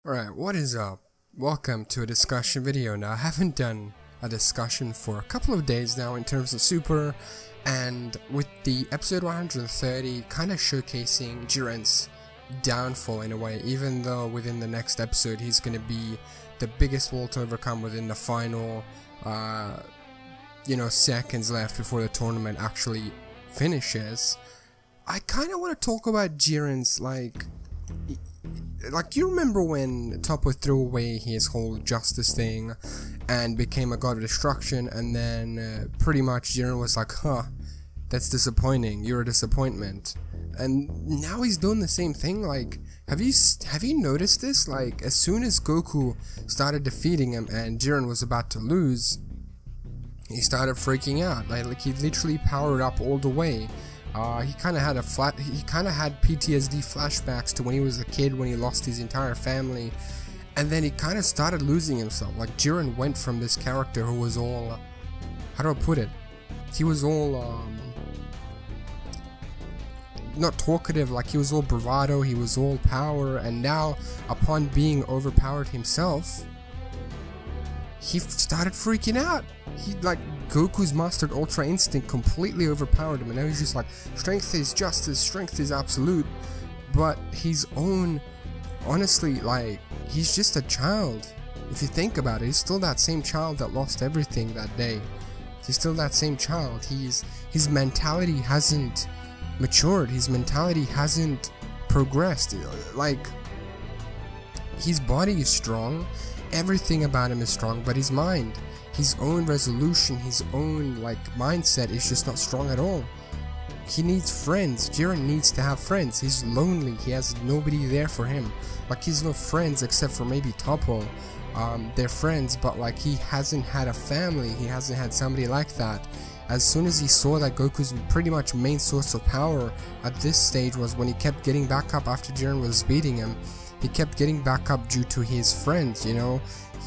Alright, what is up? Welcome to a discussion video. Now, I haven't done a discussion for a couple of days now in terms of Super, and with the episode 130 kind of showcasing Jiren's downfall in a way, even though within the next episode he's going to be the biggest wall to overcome within the final, seconds left before the tournament actually finishes. I kind of want to talk about Jiren's, like, you remember when Toppo threw away his whole justice thing and became a god of destruction, and then pretty much Jiren was like, huh, that's disappointing, you're a disappointment. And now he's doing the same thing. Like, have you noticed this? Like, as soon as Goku started defeating him and Jiren was about to lose, he started freaking out. Like he literally powered up all the way. He kind of had PTSD flashbacks to when he was a kid, when he lost his entire family, and then he kind of started losing himself. Like, Jiren went from this character who was all, how do I put it? He was all, not talkative, like he was all bravado, he was all power, and now, upon being overpowered himself, he started freaking out. Goku's mastered Ultra Instinct completely overpowered him, and now he's just like, strength is justice, strength is absolute. But his own, honestly, like, he's just a child. If you think about it, he's still that same child that lost everything that day. He's still that same child. His mentality hasn't matured. His mentality hasn't progressed. Like, his body is strong, everything about him is strong, but his mind, his own resolution, his own, like, mindset is just not strong at all. He needs friends. Jiren needs to have friends. He's lonely. He has nobody there for him. Like, he's no friends except for maybe Toppo. They're friends, but like, he hasn't had a family. He hasn't had somebody like that. As soon as he saw that Goku's pretty much main source of power at this stage was when he kept getting back up after Jiren was beating him. He kept getting back up due to his friends, you know.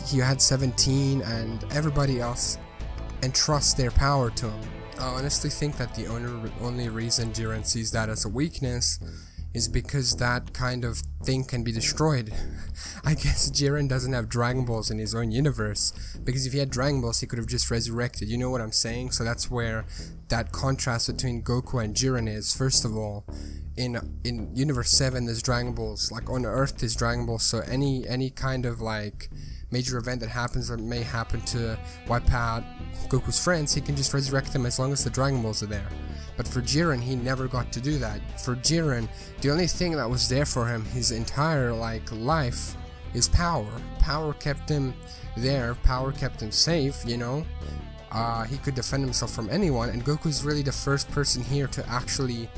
He had 17 and everybody else entrusts their power to him. I honestly think that the only reason Jiren sees that as a weakness is because that kind of thing can be destroyed. I guess Jiren doesn't have Dragon Balls in his own universe, because if he had Dragon Balls he could have just resurrected, you know what I'm saying? So that's where that contrast between Goku and Jiren is. First of all, in Universe 7 there's Dragon Balls, like on Earth there's Dragon Balls, so any kind of like major event that happens that may happen to wipe out Goku's friends, he can just resurrect them as long as the Dragon Balls are there. But for Jiren, he never got to do that. For Jiren, the only thing that was there for him his entire life is power. Power kept him there, power kept him safe, you know. He could defend himself from anyone, and Goku's really the first person here to actually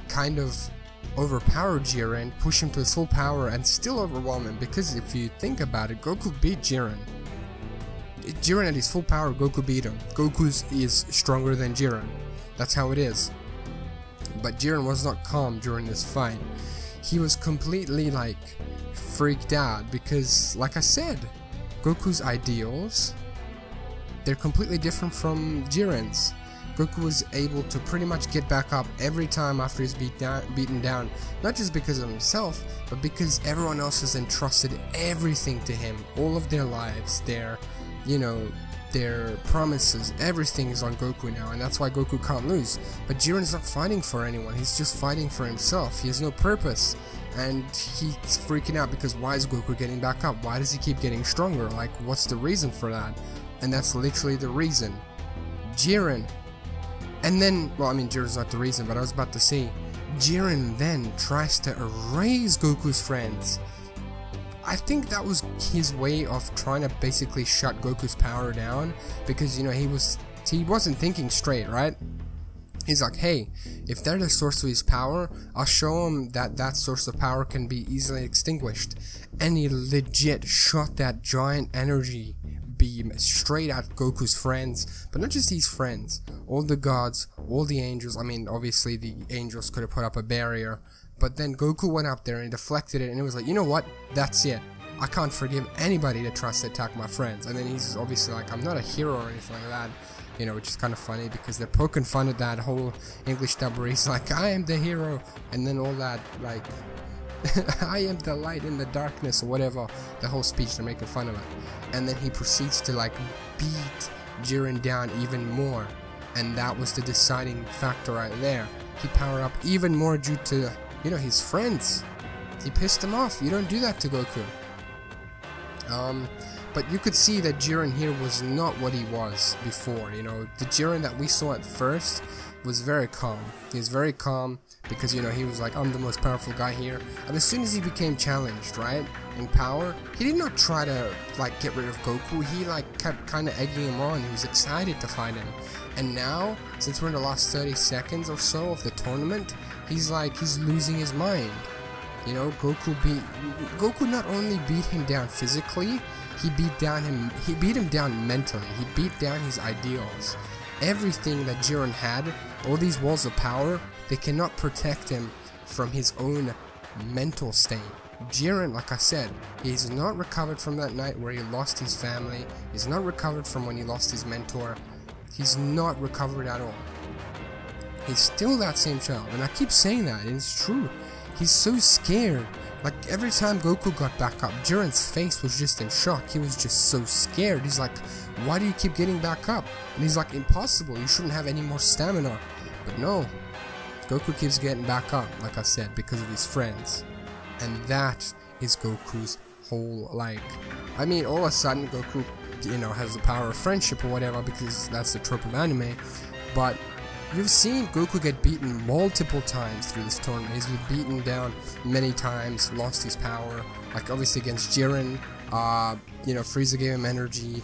kind of overpower Jiren, push him to his full power, and still overwhelm him. Because if you think about it, Goku beat Jiren. Jiren at his full power, Goku beat him. Goku is stronger than Jiren. That's how it is. But Jiren was not calm during this fight. He was completely, like, freaked out because, like I said, Goku's ideals, they're completely different from Jiren's. Goku was able to pretty much get back up every time after he's beaten down, not just because of himself, but because everyone else has entrusted everything to him. All of their lives, their promises, everything is on Goku now, and that's why Goku can't lose. But Jiren's not fighting for anyone, he's just fighting for himself. He has no purpose, and he's freaking out because why is Goku getting back up? Why does he keep getting stronger? Like, what's the reason for that? And that's literally the reason. Jiren. And then, well, I mean, Jiren's not the reason, but I was about to say, Jiren then tries to erase Goku's friends. I think that was his way of trying to basically shut Goku's power down, because, you know, he wasn't thinking straight, right? He's like, hey, if they're the source of his power, I'll show him that that source of power can be easily extinguished. And he legit shot that giant energy beam straight at Goku's friends, but not just his friends, all the gods, all the angels. I mean, obviously the angels could have put up a barrier, but then Goku went up there and deflected it, and it was like, you know what, that's it, I can't forgive anybody that tries to attack my friends. And then he's obviously like, I'm not a hero or anything like that, you know, which is kind of funny because they're poking fun at that whole English dub where he's like, I am the hero, and then all that, like, I am the light in the darkness, or whatever, the whole speech, they're making fun of it. And then he proceeds to like beat Jiren down even more, and that was the deciding factor right there. He powered up even more due to, you know, his friends. He pissed him off. You don't do that to Goku. But you could see that Jiren here was not what he was before, you know. The Jiren that we saw at first was very calm. He was very calm because, you know, he was like, I'm the most powerful guy here. And as soon as he became challenged, right, in power, he did not try to, like, get rid of Goku. He, like, kept kind of egging him on. He was excited to fight him. And now, since we're in the last 30 seconds or so of the tournament, he's losing his mind. You know, Goku not only beat him down physically, he beat him down mentally. He beat down his ideals. Everything that Jiren had, all these walls of power, they cannot protect him from his own mental state. Jiren, like I said, he's not recovered from that night where he lost his family. He's not recovered from when he lost his mentor. He's not recovered at all. He's still that same child, and I keep saying that, and it's true. He's so scared. Like, every time Goku got back up, Jiren's face was just in shock. He was just so scared. He's like, why do you keep getting back up? And he's like, impossible. You shouldn't have any more stamina. But no. Goku keeps getting back up, like I said, because of his friends. And that is Goku's whole, like... I mean, all of a sudden, Goku, you know, has the power of friendship or whatever, because that's the trope of anime. But... you've seen Goku get beaten multiple times through this tournament. He's been beaten down many times, lost his power, like obviously against Jiren, you know, Frieza gave him energy.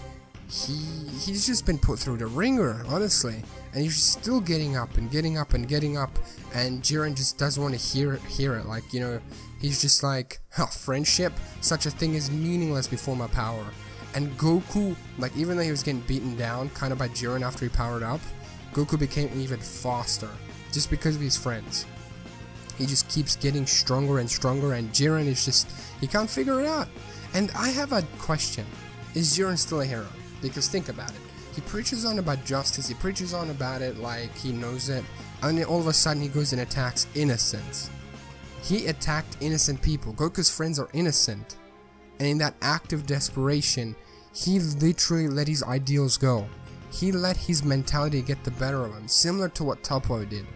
He's just been put through the ringer, honestly, and he's still getting up and getting up and getting up, and Jiren just doesn't want to hear it, like, you know, he's just like, huh, friendship, such a thing is meaningless before my power. And Goku, like, even though he was getting beaten down kind of by Jiren after he powered up, Goku became even faster, just because of his friends. He just keeps getting stronger and stronger, and Jiren is just, he can't figure it out. And I have a question, is Jiren still a hero? Because think about it, he preaches on about justice, he preaches on about it like he knows it, and then all of a sudden he goes and attacks innocents. He attacked innocent people. Goku's friends are innocent, and in that act of desperation, he literally let his ideals go. He let his mentality get the better of him, similar to what Toppo did.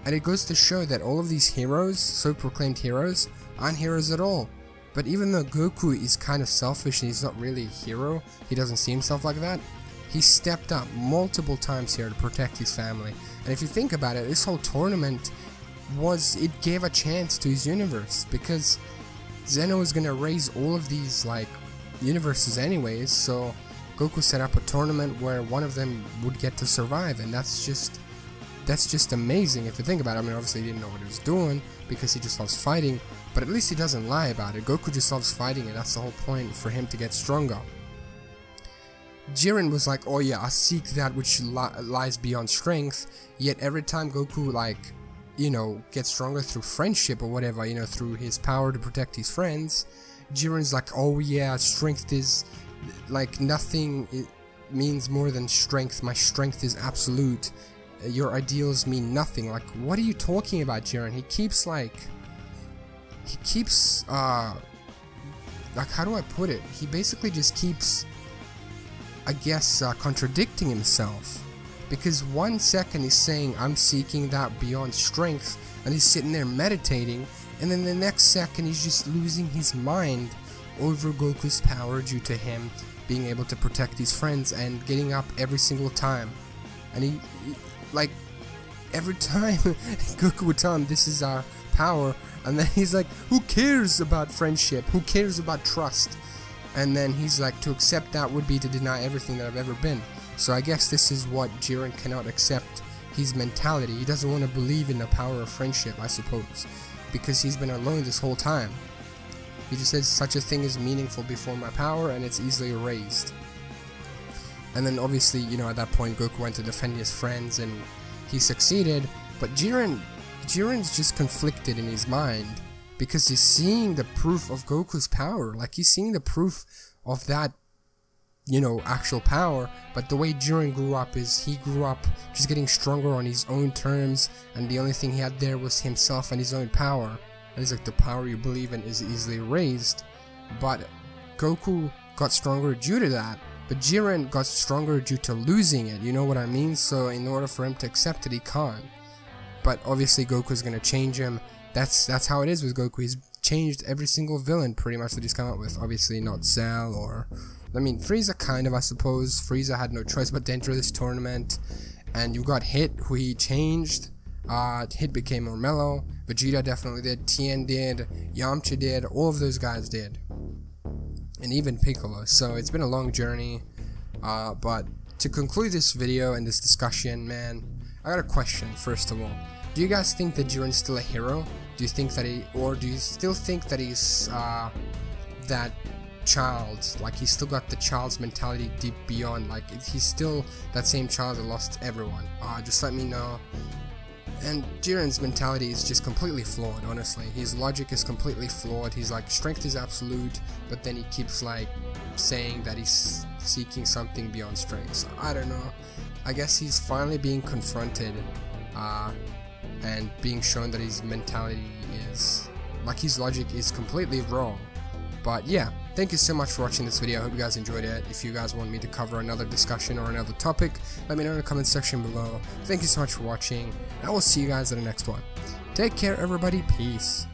And it goes to show that all of these heroes, so-proclaimed heroes, aren't heroes at all. But even though Goku is kind of selfish and he's not really a hero, he doesn't see himself like that, he stepped up multiple times here to protect his family. And if you think about it, this whole tournament it gave a chance to his universe, because Zeno was going to raise all of these, like, universes anyways, so Goku set up a tournament where one of them would get to survive, and that's just amazing if you think about it. I mean, obviously he didn't know what he was doing because he just loves fighting, but at least he doesn't lie about it. Goku just loves fighting, and that's the whole point for him to get stronger. Jiren was like, oh yeah, I seek that which lies beyond strength, yet every time Goku, like, you know, gets stronger through friendship or whatever, you know, through his power to protect his friends, Jiren's like, oh yeah, strength is... like, nothing means more than strength. My strength is absolute. Your ideals mean nothing. Like, what are you talking about, Jiren? He keeps, like, how do I put it? He basically just keeps, I guess, contradicting himself. Because 1 second he's saying, I'm seeking that beyond strength, and he's sitting there meditating, and then the next second he's just losing his mind over Goku's power due to him being able to protect his friends and getting up every single time. And he like, every time Goku would tell him this is our power, and then he's like, who cares about friendship? Who cares about trust? And then he's like, to accept that would be to deny everything that I've ever been. So I guess this is what Jiren cannot accept, his mentality. He doesn't want to believe in the power of friendship, I suppose, because he's been alone this whole time. He just says such a thing is meaningful before my power, and it's easily erased. And then obviously, you know, at that point Goku went to defend his friends and he succeeded, but Jiren's just conflicted in his mind because he's seeing the proof of Goku's power. Like, he's seeing the proof of that, you know, actual power, but the way Jiren grew up is he grew up just getting stronger on his own terms, and the only thing he had there was himself and his own power. And he's like, the power you believe in is easily raised. But Goku got stronger due to that. But Jiren got stronger due to losing it, you know what I mean? So in order for him to accept it, he can't. But obviously Goku's gonna change him. That's how it is with Goku. He's changed every single villain pretty much that he's come up with. Obviously not Cell or... I mean, Frieza kind of, I suppose. Frieza had no choice but to enter this tournament. And you got Hit, who he changed. Hit became more mellow. Vegeta definitely did. Tien did. Yamcha did. All of those guys did. And even Piccolo. So it's been a long journey, but to conclude this video and this discussion, man, I got a question. First of all, do you guys think that Jiren's still a hero? Do you think that do you still think that he's that child, like he's still got the child's mentality deep beyond, like he's still that same child that lost everyone? Just let me know. And Jiren's mentality is just completely flawed, honestly. His logic is completely flawed. He's like, strength is absolute, but then he keeps like saying that he's seeking something beyond strength. So I don't know. I guess he's finally being confronted and being shown that his mentality is, like, his logic is completely wrong. But yeah, thank you so much for watching this video. I hope you guys enjoyed it. If you guys want me to cover another discussion or another topic, let me know in the comment section below. Thank you so much for watching, and I will see you guys in the next one. Take care, everybody. Peace.